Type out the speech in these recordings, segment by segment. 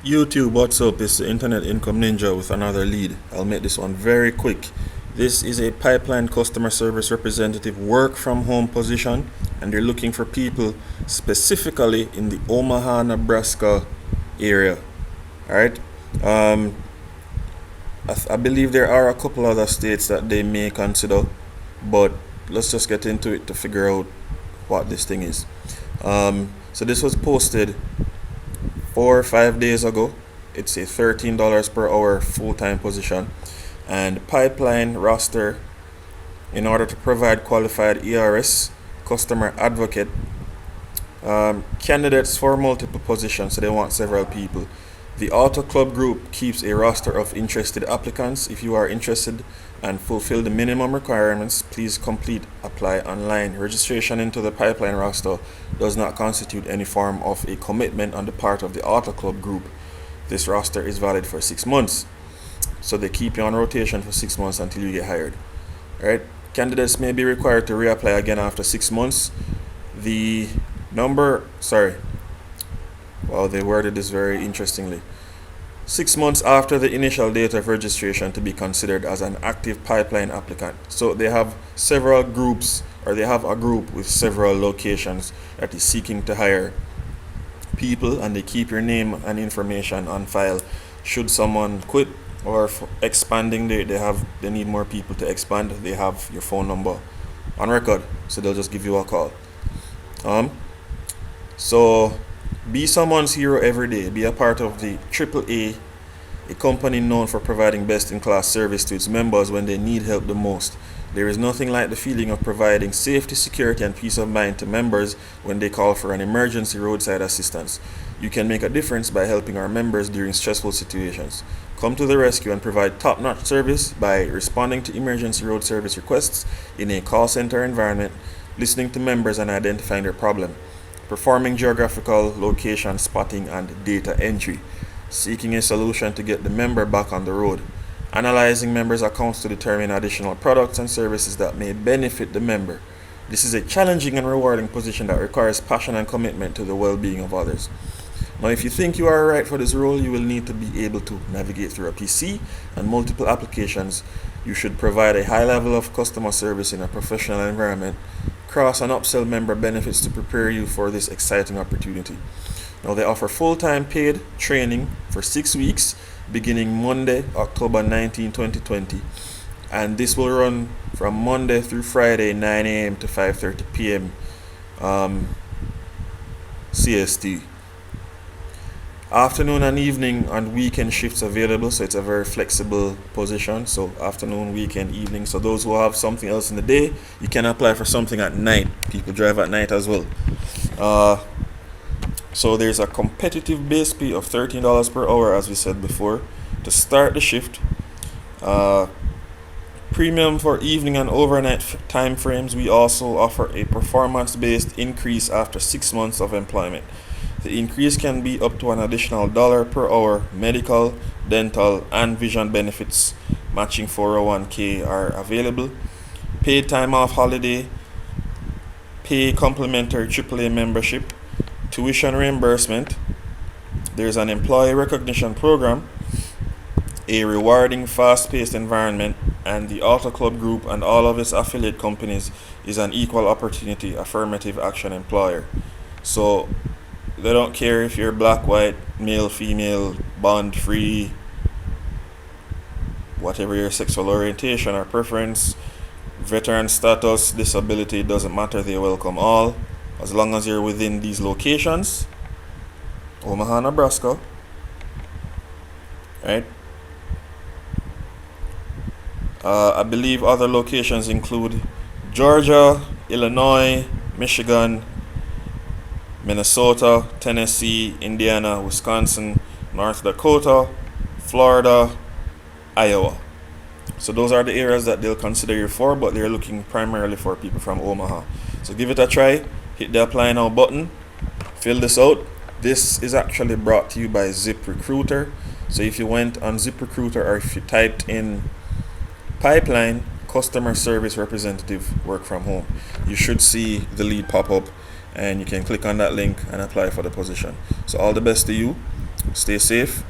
YouTube, what's up? It's the Internet Income Ninja with another lead. I'll make this one very quick. This is a pipeline customer service representative work from home position, and they're looking for people specifically in the Omaha, Nebraska area. All right. Um, I believe there are a couple other states that they may consider, but let's just get into it to figure out what this thing is. So this was posted 4 or 5 days ago. It's a $13 per hour full-time position, and pipeline roster in order to provide qualified ERS customer advocate candidates for multiple positions, so they want several people. The Auto Club Group keeps a roster of interested applicants. If you are interested and fulfill the minimum requirements, please apply online. Registration into the pipeline roster does not constitute any form of a commitment on the part of the Auto Club Group. This roster is valid for 6 months, so they keep you on rotation for 6 months until you get hired. Alright, candidates may be required to reapply again after 6 months. The number, sorry, well, they worded this very interestingly. 6 months after the initial date of registration to be considered as an active pipeline applicant. So they have several groups, or they have a group with several locations that is seeking to hire people, and they keep your name and information on file. Should someone quit or expanding, they need more people to expand, they have your phone number on record, so they'll just give you a call. So be someone's hero every day. Be a part of the AAA, a company known for providing best-in-class service to its members when they need help the most. There is nothing like the feeling of providing safety, security, and peace of mind to members when they call for an emergency roadside assistance. You can make a difference by helping our members during stressful situations. Come to the rescue and provide top-notch service by responding to emergency road service requests in a call center environment, listening to members and identifying their problem, performing geographical location spotting and data entry, seeking a solution to get the member back on the road, analyzing members' accounts to determine additional products and services that may benefit the member. This is a challenging and rewarding position that requires passion and commitment to the well-being of others. Now, if you think you are right for this role, you will need to be able to navigate through a PC and multiple applications. You should provide a high level of customer service in a professional environment, cross and upsell member benefits to prepare you for this exciting opportunity. Now, they offer full-time paid training for 6 weeks beginning Monday, October 19, 2020, and this will run from Monday through Friday, 9 a.m. to 5:30 p.m. CST. Afternoon and evening and weekend shifts available, so it's a very flexible position. So afternoon, weekend, evening. So those who have something else in the day, you can apply for something at night. People drive at night as well. So there's a competitive base pay of $13 per hour, as we said before, to start the shift. Premium for evening and overnight time frames. We also offer a performance-based increase after 6 months of employment. The increase can be up to an additional $1 per hour. Medical, dental, and vision benefits matching 401k are available. Paid time off holiday, pay complimentary AAA membership, tuition reimbursement. There's an employee recognition program, a rewarding fast-paced environment, and the Auto Club Group and all of its affiliate companies is an equal opportunity affirmative action employer. So they don't care if you're black, white, male, female, bond, free, whatever your sexual orientation or preference, veteran status, disability, doesn't matter. They welcome all, as long as you're within these locations. Omaha, Nebraska, right? I believe other locations include Georgia, Illinois, Michigan, Minnesota, Tennessee, Indiana, Wisconsin, North Dakota, Florida, Iowa. So those are the areas that they'll consider you for, but they're looking primarily for people from Omaha. So give it a try. Hit the apply now button. Fill this out. This is actually brought to you by ZipRecruiter. So if you went on ZipRecruiter, or if you typed in pipeline customer service representative work from home, you should see the lead pop up, and you can click on that link and apply for the position. So all the best to you. Stay safe.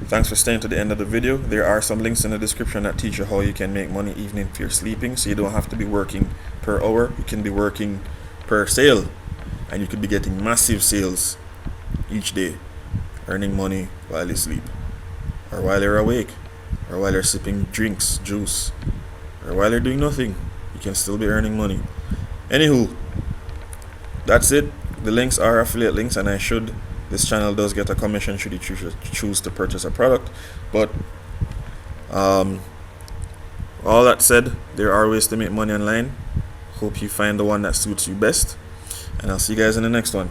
Thanks for staying to the end of the video. There are some links in the description that teach you how you can make money even if you're sleeping, so you don't have to be working per hour. You can be working per sale, and you could be getting massive sales each day, earning money while you sleep, or while you're awake, or while you're sipping drinks, juice, or while you're doing nothing. You can still be earning money. Anywho, that's it. The links are affiliate links, and this channel does get a commission should you choose to purchase a product. But all that said, there are ways to make money online. Hope you find the one that suits you best, and I'll see you guys in the next one.